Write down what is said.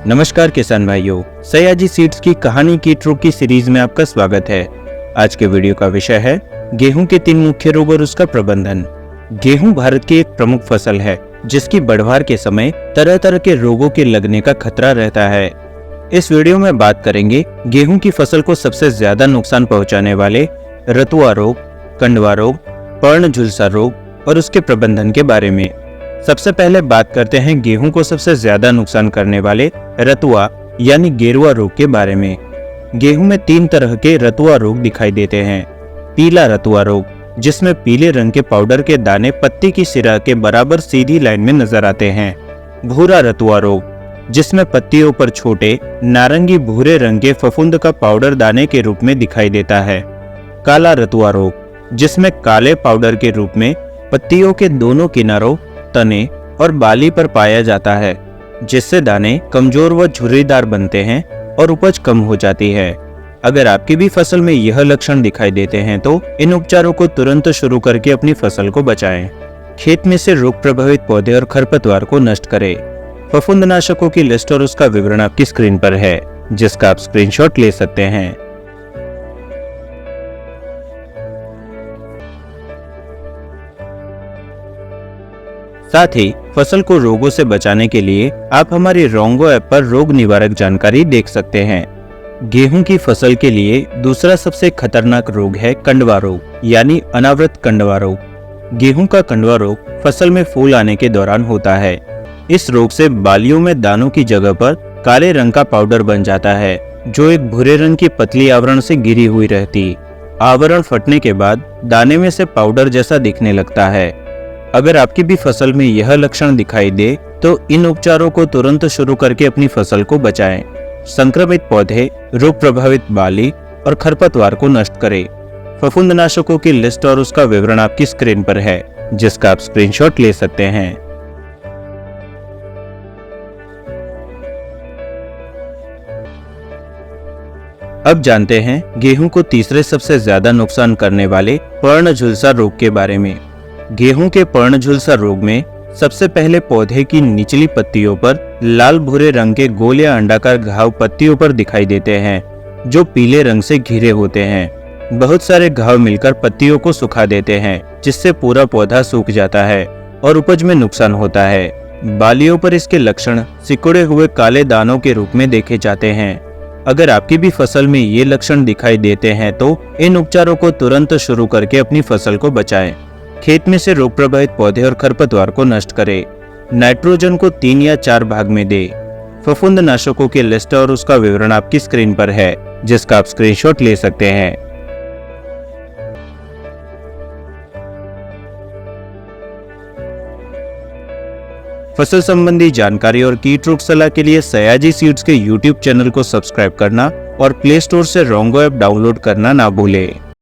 नमस्कार किसान भाइयों, सयाजी सीड्स की कहानी कीट रोग की सीरीज में आपका स्वागत है। आज के वीडियो का विषय है गेहूं के 3 मुख्य रोग और उसका प्रबंधन। गेहूं भारत की एक प्रमुख फसल है जिसकी बढ़वार के समय तरह तरह के रोगों के लगने का खतरा रहता है। इस वीडियो में बात करेंगे गेहूं की फसल को सबसे ज्यादा नुकसान पहुंचाने वाले रतुआ रोग, कंडवा रोग, पर्ण झुलसा रोग और उसके प्रबंधन के बारे में। सबसे पहले बात करते हैं गेहूं को सबसे ज्यादा नुकसान करने वाले रतुआ यानी गेरुआ रोग के बारे में। गेहूं में 3 तरह के रतुआ रोग दिखाई देते हैं। पीला रतुआ रोग, जिसमें पीले रंग के पाउडर के दाने पत्ती की सिरा के बराबर सीधी लाइन में नजर आते हैं। भूरा रतुआ रोग, जिसमें पत्तियों पर छोटे नारंगी भूरे रंग के फफूंद का पाउडर दाने के रूप में दिखाई देता है। काला रतुआ रोग, जिसमें काले पाउडर के रूप में पत्तियों के दोनों किनारों, तने और बाली पर पाया जाता है, जिससे दाने कमजोर व झुर्रीदार बनते हैं और उपज कम हो जाती है। अगर आपकी भी फसल में यह लक्षण दिखाई देते हैं तो इन उपचारों को तुरंत शुरू करके अपनी फसल को बचाएं। खेत में से रोग प्रभावित पौधे और खरपतवार को नष्ट करें। फफूंदनाशकों की लिस्ट और उसका विवरण आपकी स्क्रीन पर है, जिसका आप स्क्रीनशॉट ले सकते हैं। साथ ही फसल को रोगों से बचाने के लिए आप हमारी रोंगो ऐप पर रोग निवारक जानकारी देख सकते हैं। गेहूं की फसल के लिए दूसरा सबसे खतरनाक रोग है कंडवा रोग यानी अनावृत कंडवा रोग। गेहूं का कंडवा रोग फसल में फूल आने के दौरान होता है। इस रोग से बालियों में दानों की जगह पर काले रंग का पाउडर बन जाता है, जो एक भूरे रंग की पतली आवरण से घिरी हुई रहती। आवरण फटने के बाद दाने में से पाउडर जैसा दिखने लगता है। अगर आपकी भी फसल में यह लक्षण दिखाई दे तो इन उपचारों को तुरंत शुरू करके अपनी फसल को बचाएं। संक्रमित पौधे, रोग प्रभावित बाली और खरपतवार को नष्ट करें। फफूंदनाशकों की लिस्ट और उसका विवरण आपकी स्क्रीन पर है, जिसका आप स्क्रीनशॉट ले सकते हैं। अब जानते हैं गेहूं को तीसरे सबसे ज्यादा नुकसान करने वाले पर्ण झुलसा रोग के बारे में। गेहूं के पर्ण झुलसा रोग में सबसे पहले पौधे की निचली पत्तियों पर लाल भूरे रंग के गोल या अंडाकार घाव पत्तियों पर दिखाई देते हैं, जो पीले रंग से घिरे होते हैं। बहुत सारे घाव मिलकर पत्तियों को सुखा देते हैं, जिससे पूरा पौधा सूख जाता है और उपज में नुकसान होता है। बालियों पर इसके लक्षण सिकुड़े हुए काले दानों के रूप में देखे जाते हैं। अगर आपकी भी फसल में ये लक्षण दिखाई देते हैं तो इन उपचारों को तुरंत शुरू करके अपनी फसल को बचाएं। खेत में से रोग प्रभावित पौधे और खरपतवार को नष्ट करें। नाइट्रोजन को 3 या 4 भाग में दे। फफूंदनाशकों की लिस्ट और उसका विवरण आपकी स्क्रीन पर है, जिसका आप स्क्रीनशॉट ले सकते हैं। फसल संबंधी जानकारी और कीट रोग सलाह के लिए सयाजी सीड्स के YouTube चैनल को सब्सक्राइब करना और प्ले स्टोर से रोंगो ऐप डाउनलोड करना ना भूलें।